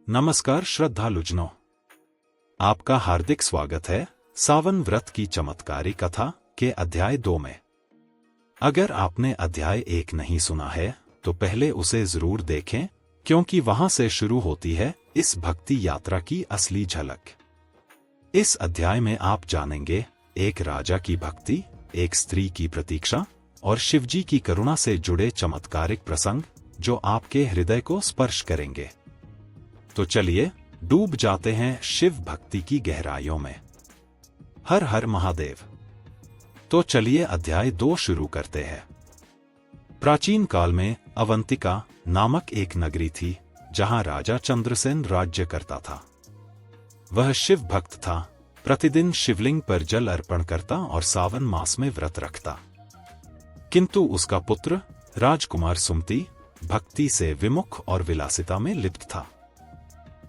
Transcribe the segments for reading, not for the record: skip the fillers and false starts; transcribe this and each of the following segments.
नमस्कार श्रद्धालुजनों, आपका हार्दिक स्वागत है सावन व्रत की चमत्कारी कथा के अध्याय 2 में। अगर आपने अध्याय 1 नहीं सुना है तो पहले उसे जरूर देखें, क्योंकि वहां से शुरू होती है इस भक्ति यात्रा की असली झलक। इस अध्याय में आप जानेंगे एक राजा की भक्ति, एक स्त्री की प्रतीक्षा और शिवजी की करुणा से जुड़े चमत्कारिक प्रसंग जो आपके हृदय को स्पर्श करेंगे। तो चलिए डूब जाते हैं शिव भक्ति की गहराइयों में। हर हर महादेव। तो चलिए अध्याय 2 शुरू करते हैं। प्राचीन काल में अवंतिका नामक एक नगरी थी जहां राजा चंद्रसेन राज्य करता था। वह शिव भक्त था, प्रतिदिन शिवलिंग पर जल अर्पण करता और सावन मास में व्रत रखता। किंतु उसका पुत्र राजकुमार सुमति भक्ति से विमुख और विलासिता में लिप्त था।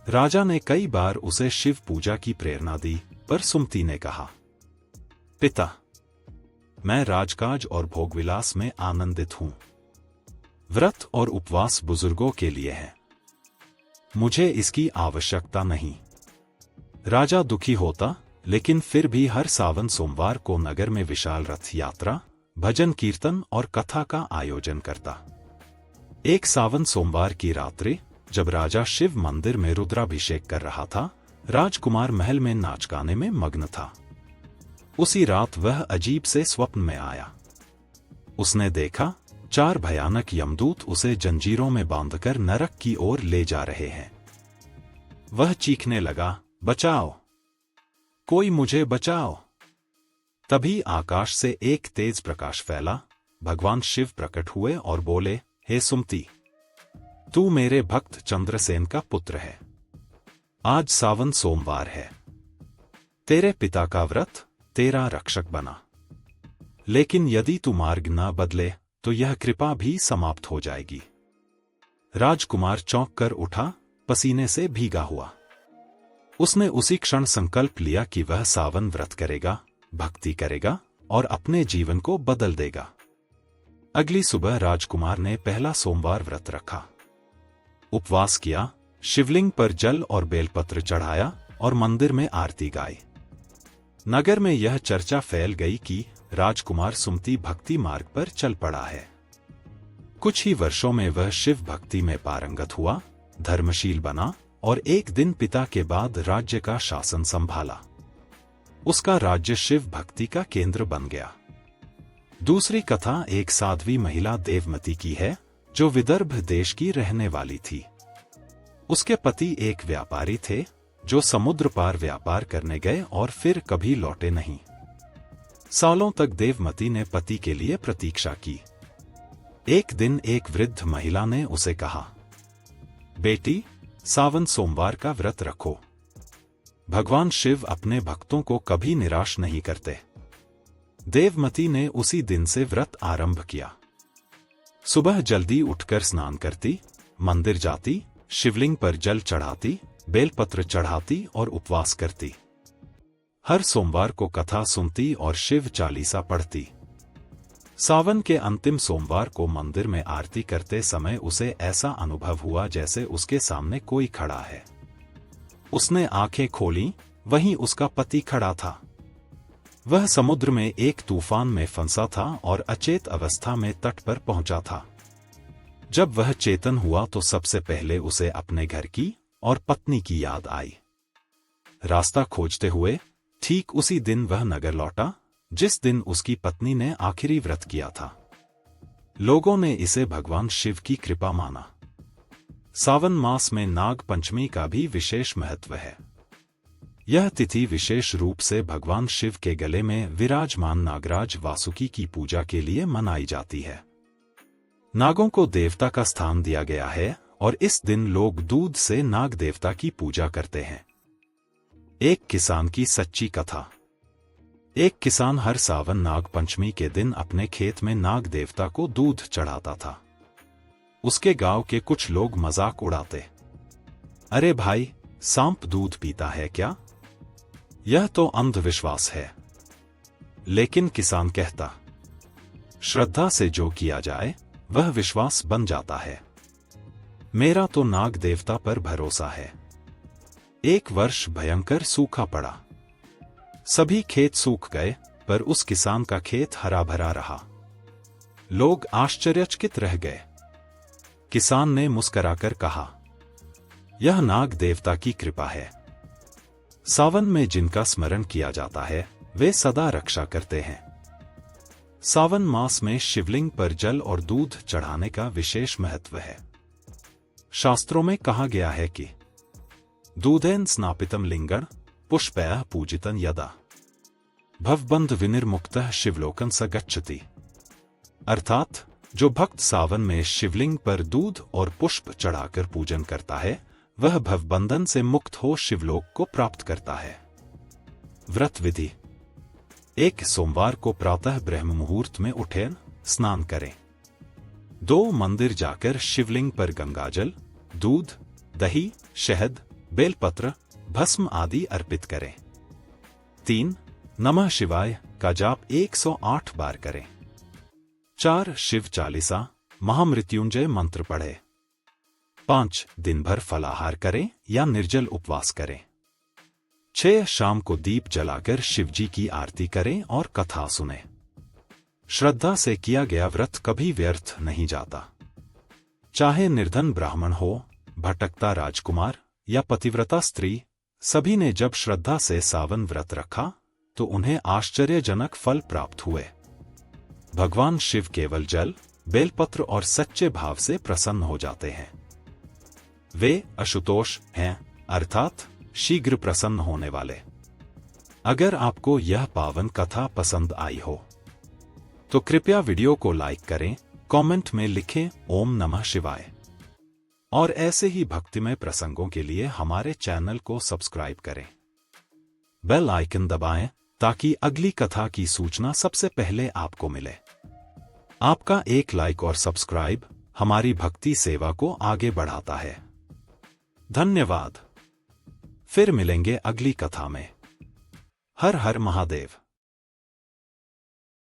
राजा ने कई बार उसे शिव पूजा की प्रेरणा दी, पर सुमति ने कहा, पिता, मैं राजकाज और भोगविलास में आनंदित हूं। व्रत और उपवास बुजुर्गों के लिए है, मुझे इसकी आवश्यकता नहीं। राजा दुखी होता, लेकिन फिर भी हर सावन सोमवार को नगर में विशाल रथ यात्रा, भजन कीर्तन और कथा का आयोजन करता। एक सावन सोमवार की रात्रि जब राजा शिव मंदिर में रुद्राभिषेक कर रहा था, राजकुमार महल में नाच गाने में मग्न था। उसी रात वह अजीब से स्वप्न में आया। उसने देखा 4 भयानक यमदूत उसे जंजीरों में बांधकर नरक की ओर ले जा रहे हैं। वह चीखने लगा, बचाओ, कोई मुझे बचाओ। तभी आकाश से एक तेज प्रकाश फैला। भगवान शिव प्रकट हुए और बोले, हे सुमति, तू मेरे भक्त चंद्रसेन का पुत्र है। आज सावन सोमवार है। तेरे पिता का व्रत तेरा रक्षक बना। लेकिन यदि तू मार्ग न बदले तो यह कृपा भी समाप्त हो जाएगी। राजकुमार चौंक कर उठा, पसीने से भीगा हुआ। उसने उसी क्षण संकल्प लिया कि वह सावन व्रत करेगा, भक्ति करेगा और अपने जीवन को बदल देगा। अगली सुबह राजकुमार ने पहला सोमवार व्रत रखा, उपवास किया, शिवलिंग पर जल और बेलपत्र चढ़ाया और मंदिर में आरती गाई। नगर में यह चर्चा फैल गई कि राजकुमार सुमति भक्ति मार्ग पर चल पड़ा है। कुछ ही वर्षों में वह शिव भक्ति में पारंगत हुआ, धर्मशील बना और एक दिन पिता के बाद राज्य का शासन संभाला। उसका राज्य शिव भक्ति का केंद्र बन गया। दूसरी कथा एक साध्वी महिला देवमती की है, जो विदर्भ देश की रहने वाली थी। उसके पति एक व्यापारी थे जो समुद्र पार व्यापार करने गए और फिर कभी लौटे नहीं। सालों तक देवमती ने पति के लिए प्रतीक्षा की। एक दिन एक वृद्ध महिला ने उसे कहा, बेटी, सावन सोमवार का व्रत रखो। भगवान शिव अपने भक्तों को कभी निराश नहीं करते। देवमती ने उसी दिन से व्रत आरंभ किया। सुबह जल्दी उठकर स्नान करती, मंदिर जाती, शिवलिंग पर जल चढ़ाती, बेलपत्र चढ़ाती और उपवास करती। हर सोमवार को कथा सुनती और शिव चालीसा पढ़ती। सावन के अंतिम सोमवार को मंदिर में आरती करते समय उसे ऐसा अनुभव हुआ जैसे उसके सामने कोई खड़ा है। उसने आंखें खोलीं, वहीं उसका पति खड़ा था। वह समुद्र में एक तूफान में फंसा था और अचेत अवस्था में तट पर पहुंचा था। जब वह चेतन हुआ तो सबसे पहले उसे अपने घर की और पत्नी की याद आई। रास्ता खोजते हुए ठीक उसी दिन वह नगर लौटा, जिस दिन उसकी पत्नी ने आखिरी व्रत किया था। लोगों ने इसे भगवान शिव की कृपा माना। सावन मास में नाग पंचमी का भी विशेष महत्व है। यह तिथि विशेष रूप से भगवान शिव के गले में विराजमान नागराज वासुकी की पूजा के लिए मनाई जाती है। नागों को देवता का स्थान दिया गया है और इस दिन लोग दूध से नाग देवता की पूजा करते हैं। एक किसान की सच्ची कथा। एक किसान हर सावन नाग पंचमी के दिन अपने खेत में नाग देवता को दूध चढ़ाता था। उसके गांव के कुछ लोग मजाक उड़ाते, अरे भाई, सांप दूध पीता है क्या? यह तो अंधविश्वास है। लेकिन किसान कहता, श्रद्धा से जो किया जाए वह विश्वास बन जाता है। मेरा तो नाग देवता पर भरोसा है। एक वर्ष भयंकर सूखा पड़ा। सभी खेत सूख गए, पर उस किसान का खेत हरा भरा रहा। लोग आश्चर्यचकित रह गए। किसान ने मुस्कुराकर कहा, यह नाग देवता की कृपा है। सावन में जिनका स्मरण किया जाता है वे सदा रक्षा करते हैं। सावन मास में शिवलिंग पर जल और दूध चढ़ाने का विशेष महत्व है। शास्त्रों में कहा गया है कि दूधेन स्नापितम लिंगण पुष्पैः पूजितं यदा भवबंध विनिर्मुक्तः शिवलोकं स गच्छति। अर्थात जो भक्त सावन में शिवलिंग पर दूध और पुष्प चढ़ाकर पूजन करता है वह भवबंधन से मुक्त हो शिवलोक को प्राप्त करता है। व्रत विधि: एक सोमवार को प्रातः ब्रह्म मुहूर्त में उठें, स्नान करें। 2 मंदिर जाकर शिवलिंग पर गंगाजल, दूध, दही, शहद, बेलपत्र, भस्म आदि अर्पित करें। 3 नमः शिवाय का जाप 108 बार करें। 4 शिव चालीसा, महामृत्युंजय मंत्र पढ़ें। 5 दिन भर फलाहार करें या निर्जल उपवास करें। 6 शाम को दीप जलाकर शिवजी की आरती करें और कथा सुनें। श्रद्धा से किया गया व्रत कभी व्यर्थ नहीं जाता। चाहे निर्धन ब्राह्मण हो, भटकता राजकुमार या पतिव्रता स्त्री, सभी ने जब श्रद्धा से सावन व्रत रखा तो उन्हें आश्चर्यजनक फल प्राप्त हुए। भगवान शिव केवल जल, बेलपत्र और सच्चे भाव से प्रसन्न हो जाते हैं। वे आशुतोष हैं, अर्थात शीघ्र प्रसन्न होने वाले। अगर आपको यह पावन कथा पसंद आई हो तो कृपया वीडियो को लाइक करें, कमेंट में लिखें ओम नमः शिवाय और ऐसे ही भक्तिमय प्रसंगों के लिए हमारे चैनल को सब्सक्राइब करें। बेल आइकन दबाएं ताकि अगली कथा की सूचना सबसे पहले आपको मिले। आपका एक लाइक और सब्सक्राइब हमारी भक्ति सेवा को आगे बढ़ाता है। धन्यवाद। फिर मिलेंगे अगली कथा में। हर हर महादेव।